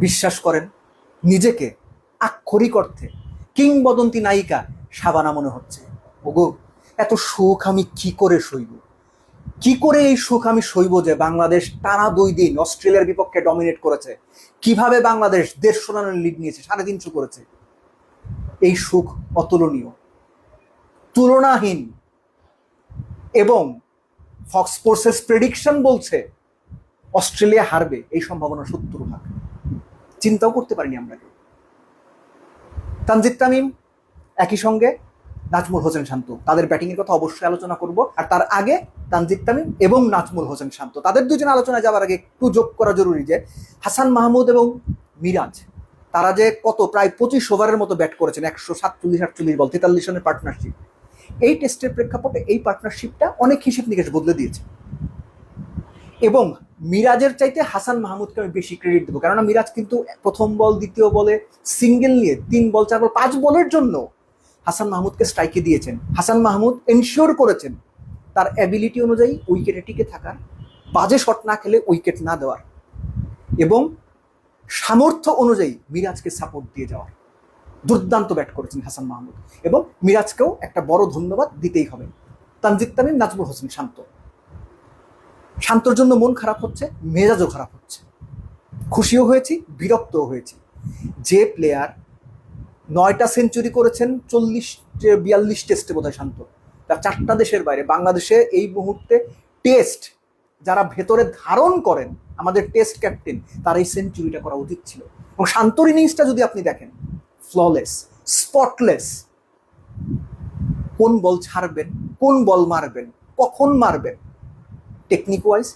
বিশ্বাস করেন নিজেকে আক্ষরিক অর্থে কিংবদন্তি নায়িকা শাবানা মনে হচ্ছে। ওগো, এত সুখ আমি কি করে সইব, কি করে এই সুখ আমি সইব যে বাংলাদেশ টানা 2 দিন অস্ট্রেলিয়ার বিপক্ষে ডমিনেট করেছে, কিভাবে বাংলাদেশ 150 রানের লিড নিয়েছে, 350 করেছে। এই সুখ অতুলনীয়, তুলনাহীন। এবং ফক্স স্পোর্টসের প্রেডিকশন বলছে অস্ট্রেলিয়া হারবে, এই সম্ভাবনা 70%। চিন্তাও করতে পারিনি আমরা। তানজিদ তামিম, একই সঙ্গে নাজমুল হোসেন শান্ত, তাদের ব্যাটিং এর কথা অবশ্যই আলোচনা করব। আর তার আগে তানজিদ তামিম এবং নাজমুল হোসেন শান্ত, তাদের দুজন আলোচনায় যাওয়ার আগে একটু যোগ করা জরুরি যে হাসান মাহমুদ এবং মিরাজ, তারা যে প্রায় 25 ওভারের মতো ব্যাট করেছেন, 147-48 বল, 43 রানের পার্টনারশিপ। এই টেস্টের প্রেক্ষাপটে এই পার্টনারশিপটা অনেক হিসেব নিকেশ বদলে দিয়েছে। এবং মিরাজের চাইতে হাসান মাহমুদকে আমি বেশি ক্রেডিট দেবো, কেননা মিরাজ কিন্তু প্রথম বল, দ্বিতীয় বলে সিঙ্গেল নিয়ে 3 বল 4 বল 5 বলের জন্য হাসান মাহমুদকে স্ট্রাইকে দিয়েছেন। হাসান মাহমুদ এনশিওর করেছেন তার অ্যাবিলিটি অনুযায়ী উইকেটে টিকে থাকার, বাজে শট না খেলে উইকেট না দেওয়ার, এবং সামর্থ্য অনুযায়ী মিরাজকে সাপোর্ট দিয়ে যাওয়ার। দুর্দান্ত ব্যাট করেছেন হাসান মাহমুদ, এবং মিরাজকেও একটা বড় ধন্যবাদ দিতেই হবে। তানজিদ তামিম, নাজমুল হোসেন শান্ত, শান্তর জন্য মন খারাপ হচ্ছে, মেজাজও খারাপ হচ্ছে। খুশিও হয়েছি, বিরক্তও হয়েছি। যে প্লেয়ার 9টা সেঞ্চুরি করেছেন 40-42 টেস্টে বোধহয় শান্ত, তার 4টা দেশের বাইরে, বাংলাদেশে এই মুহূর্তে টেস্ট যারা ভেতরে ধারণ করেন, আমাদের টেস্ট ক্যাপ্টেন, তার এই সেঞ্চুরিটা করা উচিত ছিল। এবং শান্তর ইনিংসটা যদি আপনি দেখেন, ফ্ললেস, স্পটলেস। কোন বল ছাড়বেন, কোন বল মারবেন, কখন মারবেন, technique wise,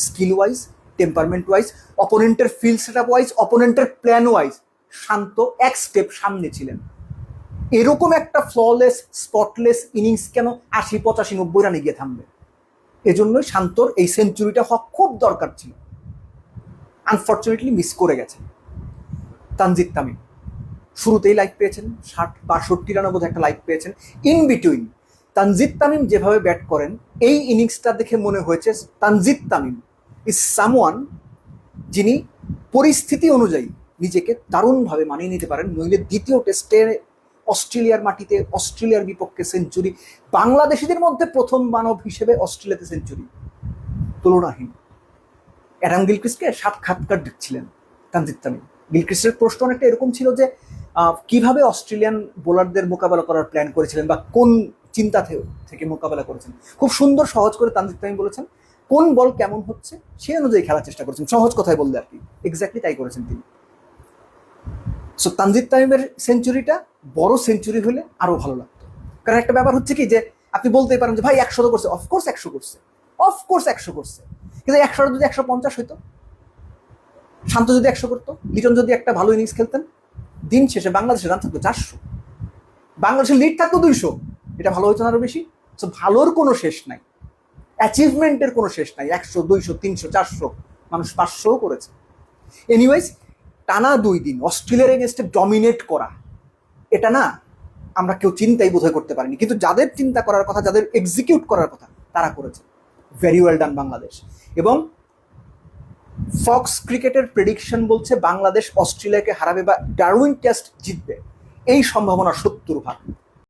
skill wise, temperament wise, অপোনেন্টের ফিল্ড সেট আপ ওয়াইজ, অপোনেন্টের প্ল্যান ওয়াইজ শান্ত এক স্টেপ সামনে ছিলেন। এরকম একটা ফ্ললেস, স্পটলেস ইনিংস কেন 80-85-90 রানে গিয়ে থামবে? এজন্যই শান্তর এই সেঞ্চুরিটা হওয়া খুব দরকার ছিল, আনফর্চুনেটলি মিস করে গেছে। তানজিদ তামিম শুরুতেই লাইক পেয়েছেন, 60-62 রানে বোধহয় একটা লাইক পেয়েছেন। ইন বিটুইন তানজিদ তামিম যেভাবে ব্যাট করেন, এই ইনিংসটা দেখে মনে হয়েছে তানজিদ তামিম ইজ সামওয়ান যিনি পরিস্থিতি অনুযায়ী নিজেকে দারুণভাবে মানিয়ে নিতে পারেন। নইলে দ্বিতীয় টেস্টে অস্ট্রেলিয়ার মাটিতে অস্ট্রেলিয়ার বিপক্ষে সেঞ্চুরি, বাংলাদেশিদের মধ্যে প্রথম মানব হিসেবে অস্ট্রেলিয়াতে সেঞ্চুরি, তুলনাহীন। অ্যাডাম গিলক্রিস্টকে সাক্ষাৎকার দিচ্ছিলেন তানজিদ তামিম। গিলক্রিস্টের প্রশ্ন অনেকটা এরকম ছিল যে কিভাবে অস্ট্রেলিয়ান বোলারদের মোকাবেলা করার প্ল্যান করেছিলেন বা কোন চিন্তা থেকে মোকাবেলা করেছেন। খুব সুন্দর সহজ করে তানজিদ তামিম বলেছেন কোন বল কেমন হচ্ছে সেই অনুযায়ী খেলার চেষ্টা করেছেন, সহজ কথায় বললে আর কি। এক্স্যাক্টলি তাই করেছেন তিনি। সো তানজিদ তামিমের সেঞ্চুরিটা বড় সেঞ্চুরি হলে আরো ভালো লাগতো। কারণ একটা ব্যাপার হচ্ছে কি, যে আপনি বলতেই পারেন যে ভাই 100 করছে, অফকোর্স 100 করছে, অফকোর্স 100 করছে, কিন্তু 100 যদি 150 হইতো, শান্ত যদি 100 করতো, লিটন যদি একটা ভালো ইনিংস খেলতেন, দিন শেষে বাংলাদেশের রান থাকতো 400, বাংলাদেশের লিড থাকতো 200, এটা ভালো হইতো না আরো বেশি? সো ভালোর কোনো শেষ নাই, অ্যাচিভমেন্টের কোনো শেষ নাই। 100, 200, 300, 400, মানুষ 500 করেছে। এনিওয়েজ, টানা 2 দিন অস্ট্রেলিয়ার এগেনস্টে ডমিনেট করা, এটা না আমরা কেউ চিন্তাই বোধহয় করতে পারিনি, কিন্তু যাদের চিন্তা করার কথা, যাদের এক্সিকিউট করার কথা, তারা করেছে। Very well done Bangladesh. এবং ফক্স ক্রিকেটের প্রেডিকশন বলছে বাংলাদেশ অস্ট্রেলিয়াকে হারাবে বা ডারউইন টেস্ট জিতবে, এই সম্ভাবনা 70%।